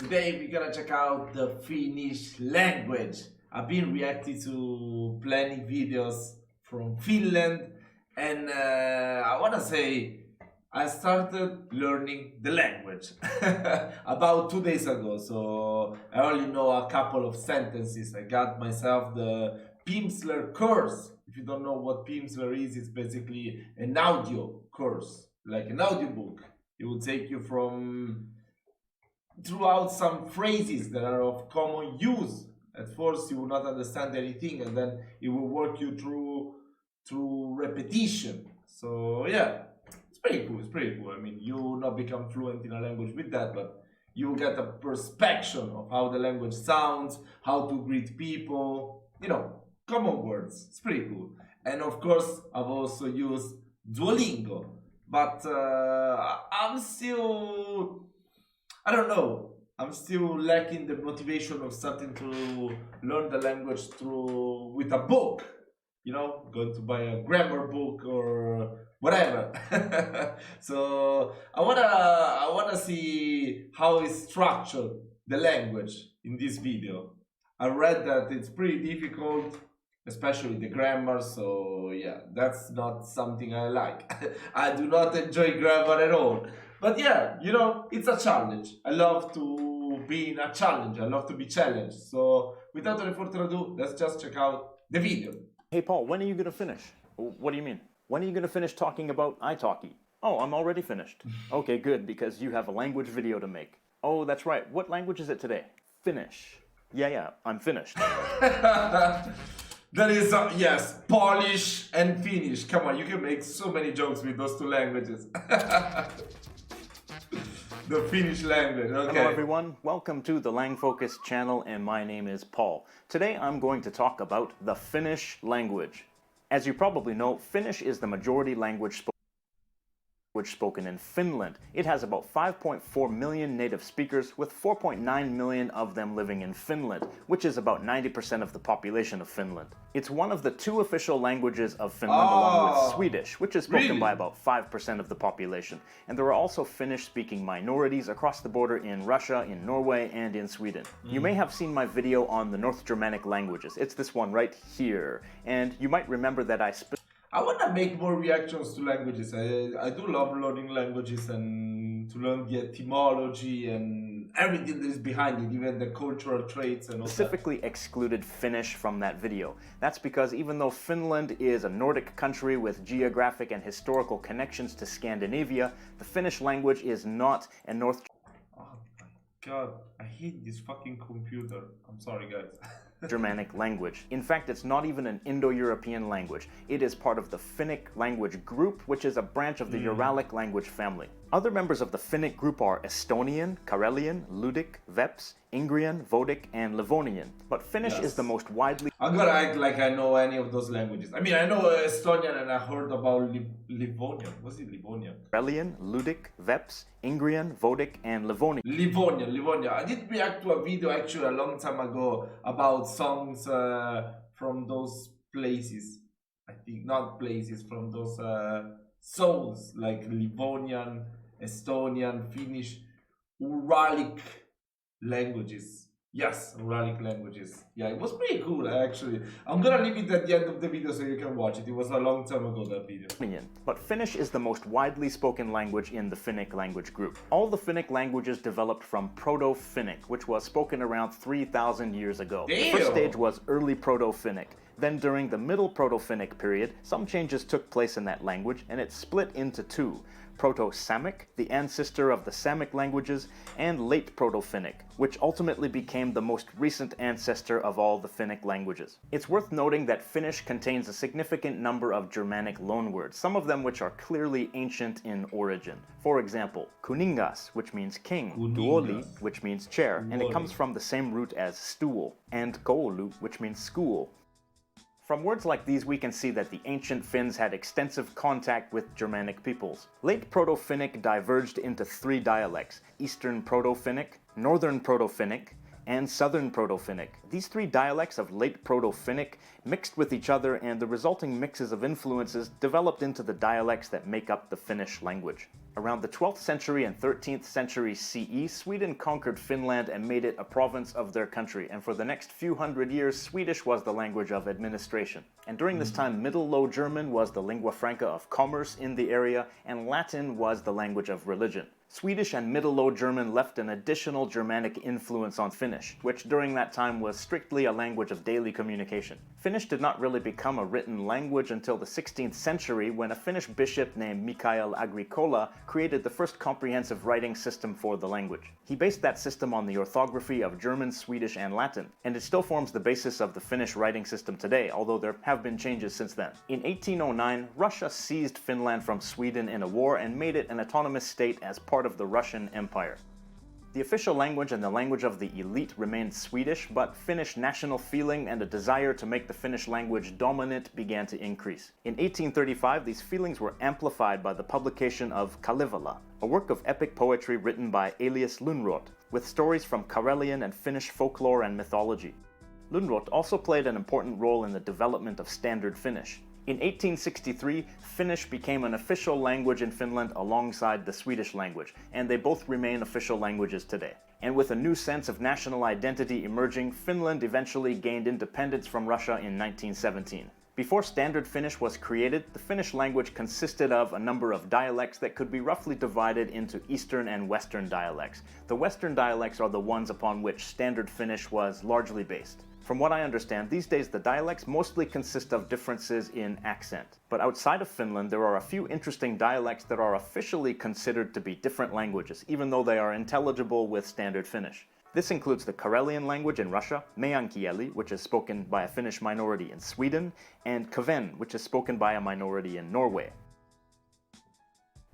Today we're gonna check out the Finnish language. I've been reacting to plenty videos from Finland, and I wanna say I started learning the language about 2 days ago. So I only know a couple of sentences. I got myself the Pimsleur course. If you don't know what Pimsleur is, it's basically an audio course, like an audiobook. It will take you from throughout some phrases that are of common use. At first you will not understand anything, and then it will work you through repetition. So yeah, it's pretty cool. It's pretty cool. I mean, you will not become fluent in a language with that, but you will get a perspective of how the language sounds, how to greet people, common words. It's pretty cool. And of course I've also used Duolingo, but I'm still, I don't know. I'm still lacking the motivation of starting to learn the language through with a book. Going to buy a grammar book or whatever. So I wanna see how is structured the language in this video. I read that it's pretty difficult, especially the grammar. So yeah, that's not something I like. I do not enjoy grammar at all. But yeah, it's a challenge. I love to be in a challenge. I love to be challenged. So without any further ado, let's just check out the video. Hey Paul, when are you going to finish? What do you mean? When are you going to finish talking about italki? Oh, I'm already finished. Okay, good, because you have a language video to make. Oh, that's right. What language is it today? Finnish. Yeah, I'm finished. That is, yes, Polish and Finnish. Come on, you can make so many jokes with those two languages. The Finnish language, okay. Hello everyone, welcome to the Langfocus channel, and my name is Paul. Today I'm going to talk about the Finnish language. As you probably know, Finnish is the majority language spoken in Finland. It has about 5.4 million native speakers, with 4.9 million of them living in Finland, which is about 90% of the population of Finland. It's one of the two official languages of Finland, along with Swedish, which is spoken by about 5% of the population. And there are also Finnish-speaking minorities across the border in Russia, in Norway, and in Sweden. You may have seen my video on the North Germanic languages. It's this one right here. And you might remember that I want to make more reactions to languages. I do love learning languages and to learn the etymology and everything that is behind it, even the cultural traits and all specifically that. Excluded Finnish from that video. That's because even though Finland is a Nordic country with geographic and historical connections to Scandinavia, the Finnish language is not a North... Oh my god, I hate this fucking computer. I'm sorry guys. Germanic language. In fact, it's not even an Indo-European language. It is part of the Finnic language group, which is a branch of the Uralic language family. Other members of the Finnic group are Estonian, Karelian, Ludic, Veps, Ingrian, Vodic, and Livonian. But Finnish is the most widely... I'm gonna act like I know any of those languages. I mean, I know Estonian and I heard about Livonian. What's it, Livonian? Karelian, Ludic, Veps, Ingrian, Vodic, and Livonian. Livonian. I did react to a video actually a long time ago about songs from those places. I think not places, from those songs like Livonian, Estonian, Finnish, Uralic languages. Yes, Uralic languages. Yeah, it was pretty cool actually. I'm gonna leave it at the end of the video so you can watch it. It was a long time ago, that video. But Finnish is the most widely spoken language in the Finnic language group. All the Finnic languages developed from Proto-Finnic, which was spoken around 3,000 years ago. Damn. The first stage was early Proto-Finnic. Then during the middle Proto-Finnic period, some changes took place in that language, and it split into two. Proto-Samic, the ancestor of the Samic languages, and late Proto-Finnic, which ultimately became the most recent ancestor of all the Finnic languages. It's worth noting that Finnish contains a significant number of Germanic loanwords, some of them which are clearly ancient in origin. For example, kuningas, which means king, duoli, which means chair, and it comes from the same root as stool, and koulu, which means school. From words like these, we can see that the ancient Finns had extensive contact with Germanic peoples. Late Proto-Finnic diverged into three dialects: Eastern Proto-Finnic, Northern Proto-Finnic, and Southern Proto-Finnic. These three dialects of late Proto-Finnic mixed with each other, and the resulting mixes of influences developed into the dialects that make up the Finnish language. Around the 12th century and 13th century CE, Sweden conquered Finland and made it a province of their country, and for the next few hundred years, Swedish was the language of administration. And during this time, Middle Low German was the lingua franca of commerce in the area, and Latin was the language of religion. Swedish and Middle Low German left an additional Germanic influence on Finnish, which during that time was strictly a language of daily communication. Finnish did not really become a written language until the 16th century when a Finnish bishop named Mikael Agricola created the first comprehensive writing system for the language. He based that system on the orthography of German, Swedish, and Latin, and it still forms the basis of the Finnish writing system today, although there have been changes since then. In 1809, Russia seized Finland from Sweden in a war and made it an autonomous state as part of the Russian Empire. The official language and the language of the elite remained Swedish, but Finnish national feeling and a desire to make the Finnish language dominant began to increase. In 1835, these feelings were amplified by the publication of Kalevala, a work of epic poetry written by Elias Lönnrot, with stories from Karelian and Finnish folklore and mythology. Lönnrot also played an important role in the development of Standard Finnish. In 1863, Finnish became an official language in Finland alongside the Swedish language, and they both remain official languages today. And with a new sense of national identity emerging, Finland eventually gained independence from Russia in 1917. Before Standard Finnish was created, the Finnish language consisted of a number of dialects that could be roughly divided into Eastern and Western dialects. The Western dialects are the ones upon which Standard Finnish was largely based. From what I understand, these days the dialects mostly consist of differences in accent. But outside of Finland, there are a few interesting dialects that are officially considered to be different languages, even though they are intelligible with Standard Finnish. This includes the Karelian language in Russia, meänkieli, which is spoken by a Finnish minority in Sweden, and Kven, which is spoken by a minority in Norway.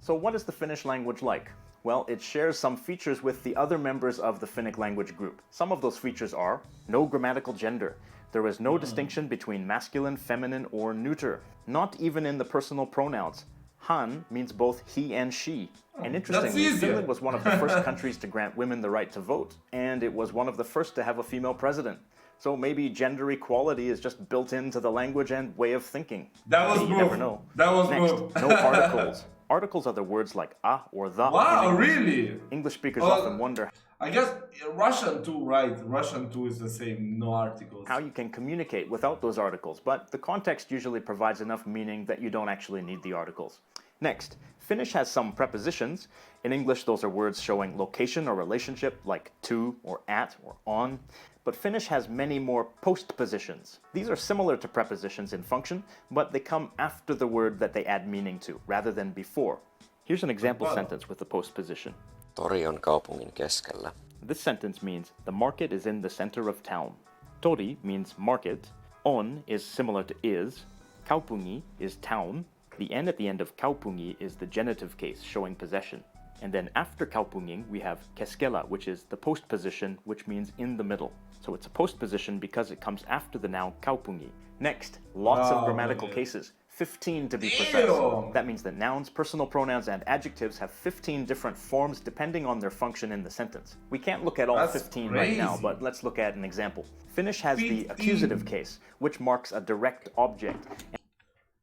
So what is the Finnish language like? Well, it shares some features with the other members of the Finnic language group. Some of those features are no grammatical gender. There is no distinction between masculine, feminine, or neuter. Not even in the personal pronouns. Han means both he and she. And interestingly, Finland was one of the first countries to grant women the right to vote, and it was one of the first to have a female president. So maybe gender equality is just built into the language and way of thinking. That was you never know. That was Next, no articles. Articles are the words like a or the. Wow, really? English speakers often wonder. I guess Russian too, right? Russian too is the same, no articles. How you can communicate without those articles, but the context usually provides enough meaning that you don't actually need the articles. Next, Finnish has some prepositions. In English, those are words showing location or relationship, like to or at or on. But Finnish has many more postpositions. These are similar to prepositions in function, but they come after the word that they add meaning to, rather than before. Here's an example sentence with the postposition. Tori on kaupungin keskellä. This sentence means the market is in the center of town. Tori means market. On is similar to is. Kaupungi is town. The N at the end of kaupungi is the genitive case, showing possession. And then after kaupungin, we have keskellä, which is the postposition, which means in the middle. So it's a postposition because it comes after the noun kaupungi. Next, lots of grammatical cases. 15 to be precise. That means that nouns, personal pronouns, and adjectives have 15 different forms depending on their function in the sentence. We can't look at all 15 right now, but let's look at an example. Finnish has the accusative case, which marks a direct object.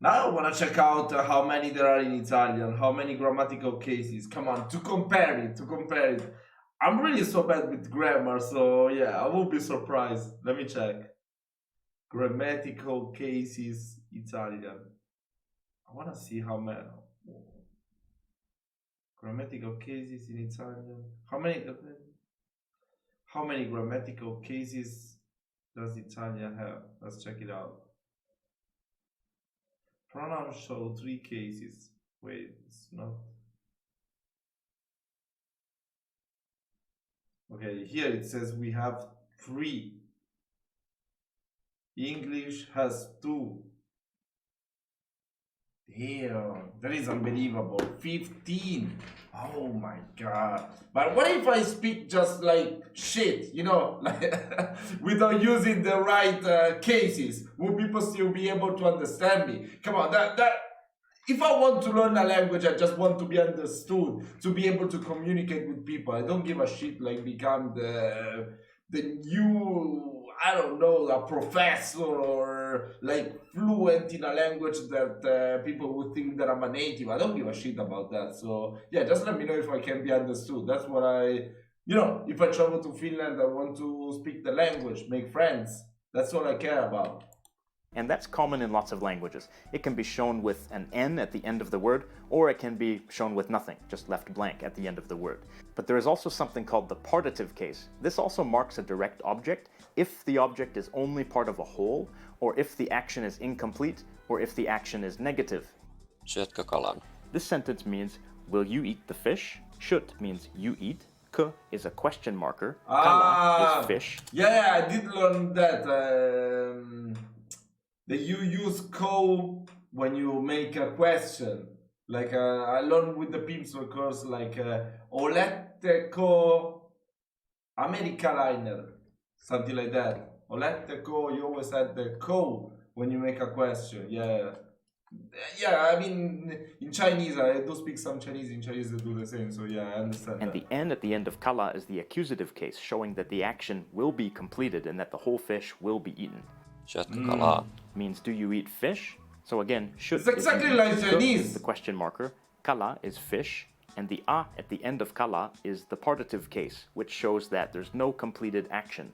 Now I want to check out how many there are in Italian, how many grammatical cases. Come on, to compare it. I'm really so bad with grammar, so yeah, I will be surprised. Let me check. Grammatical cases, Italian. I want to see how many. Grammatical cases in Italian. How many grammatical cases does Italian have? Let's check it out. Pronouns show 3 cases. Wait, it's not. Okay, here it says we have 3. English has 2. Damn, that is unbelievable. 15. Oh my god. But what if I speak just like shit, like without using the right cases? Will people still be able to understand me? Come on, that if I want to learn a language, I just want to be understood, to be able to communicate with people. I don't give a shit like become the the new, I don't know, a professor or like fluent in a language that people would think that I'm a native. I don't give a shit about that. So yeah, just let me know if I can be understood. That's what if I travel to Finland, I want to speak the language, make friends. That's all I care about. And that's common in lots of languages. It can be shown with an N at the end of the word, or it can be shown with nothing, just left blank at the end of the word. But there is also something called the partitive case. This also marks a direct object if the object is only part of a whole, or if the action is incomplete, or if the action is negative. Syötkö kalan? This sentence means, will you eat the fish? Should means you eat. K is a question marker. Kala is fish. Yeah, I did learn that. That you use ko when you make a question. Like I learned with the Pimsleur course, like olette ko Amerikaliner, something like that. Olette ko, you always add the ko when you make a question. Yeah. Yeah, I mean, in Chinese, I do speak some Chinese. In Chinese, they do the same. So yeah, I understand. And the N at the end of kala is the accusative case, showing that the action will be completed and that the whole fish will be eaten. Syötkö kalaa? Means, do you eat fish? So again, should it's exactly like Chinese. Is the question marker. Kala is fish, and the a at the end of kala is the partitive case, which shows that there's no completed action.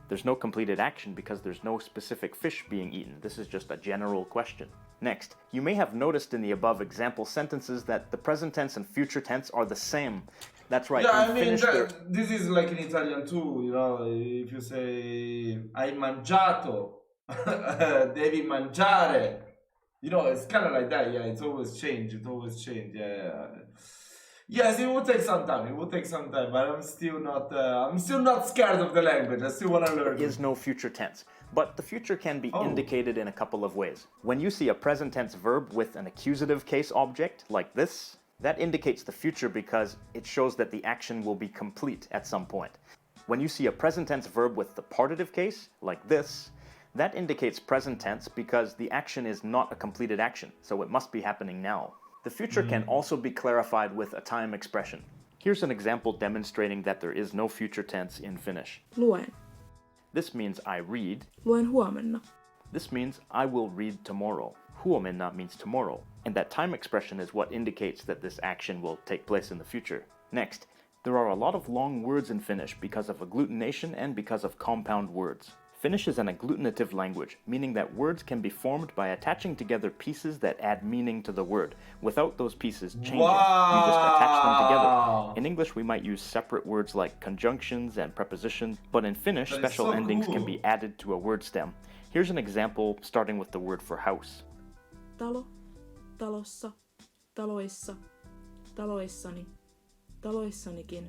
There's no completed action because there's no specific fish being eaten. This is just a general question. Next, you may have noticed in the above example sentences that the present tense and future tense are the same. That's right. Yeah, I mean, this is like in Italian too, if you say hai mangiato, devi mangiare. It's kind of like that. Yeah, it's always changed. Yeah. Yes, it will take some time. But I'm still not scared of the language. I still want to learn. There is no future tense, but the future can be indicated in a couple of ways. When you see a present tense verb with an accusative case object, like this, that indicates the future because it shows that the action will be complete at some point. When you see a present tense verb with the partitive case, like this, that indicates present tense because the action is not a completed action, so it must be happening now. The future can also be clarified with a time expression. Here's an example demonstrating that there is no future tense in Finnish. Luen. This means I read. Luen huomenna. This means I will read tomorrow. Huomenna means tomorrow. And that time expression is what indicates that this action will take place in the future. Next, there are a lot of long words in Finnish because of agglutination and because of compound words. Finnish is an agglutinative language, meaning that words can be formed by attaching together pieces that add meaning to the word, without those pieces changing. Wow. You just attach them together. In English, we might use separate words like conjunctions and prepositions, but in Finnish, special endings can be added to a word stem. Here's an example starting with the word for house. Talo, talossa, taloissa, taloissani, taloissanikin.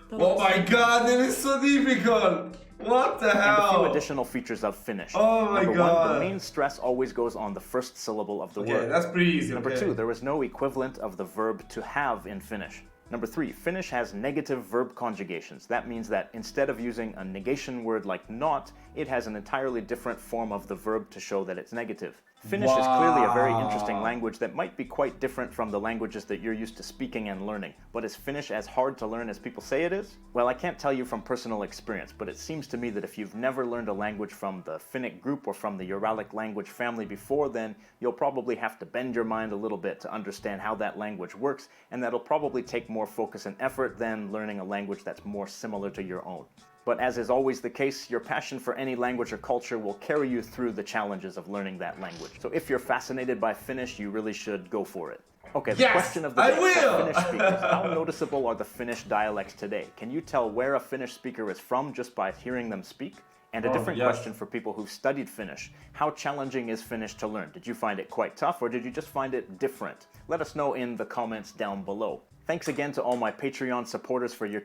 Oh my god, it is so difficult! What the hell? And a few additional features of Finnish. Oh my Number god. one, the main stress always goes on the first syllable of the word. Okay, that's pretty easy. Number two, there is no equivalent of the verb to have in Finnish. Number three, Finnish has negative verb conjugations. That means that instead of using a negation word like not, it has an entirely different form of the verb to show that it's negative. Finnish is clearly a very interesting language that might be quite different from the languages that you're used to speaking and learning. But is Finnish as hard to learn as people say it is? Well, I can't tell you from personal experience, but it seems to me that if you've never learned a language from the Finnic group or from the Uralic language family before, then you'll probably have to bend your mind a little bit to understand how that language works, and that'll probably take more focus and effort than learning a language that's more similar to your own. But as is always the case, your passion for any language or culture will carry you through the challenges of learning that language. So if you're fascinated by Finnish, you really should go for it. Okay, the question of the day for Finnish speakers. How noticeable are the Finnish dialects today? Can you tell where a Finnish speaker is from just by hearing them speak? And a different question for people who've studied Finnish. How challenging is Finnish to learn? Did you find it quite tough or did you just find it different? Let us know in the comments down below. Thanks again to all my Patreon supporters for your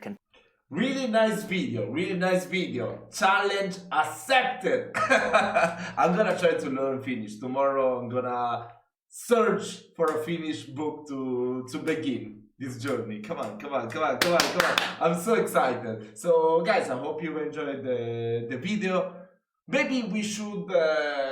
Really nice video. Challenge accepted. I'm gonna try to learn Finnish. Tomorrow I'm gonna search for a Finnish book to begin this journey. Come on. I'm so excited. So guys, I hope you enjoyed the video. Maybe we should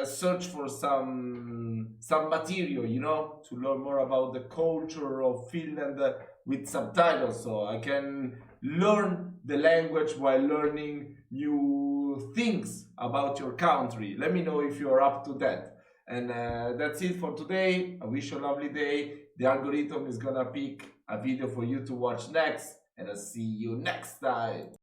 search for some material, to learn more about the culture of Finland with subtitles, so I can learn the language while learning new things about your country. Let me know if you're up to that. And that's it for today. I wish you a lovely day. The algorithm is gonna pick a video for you to watch next, and I'll see you next time.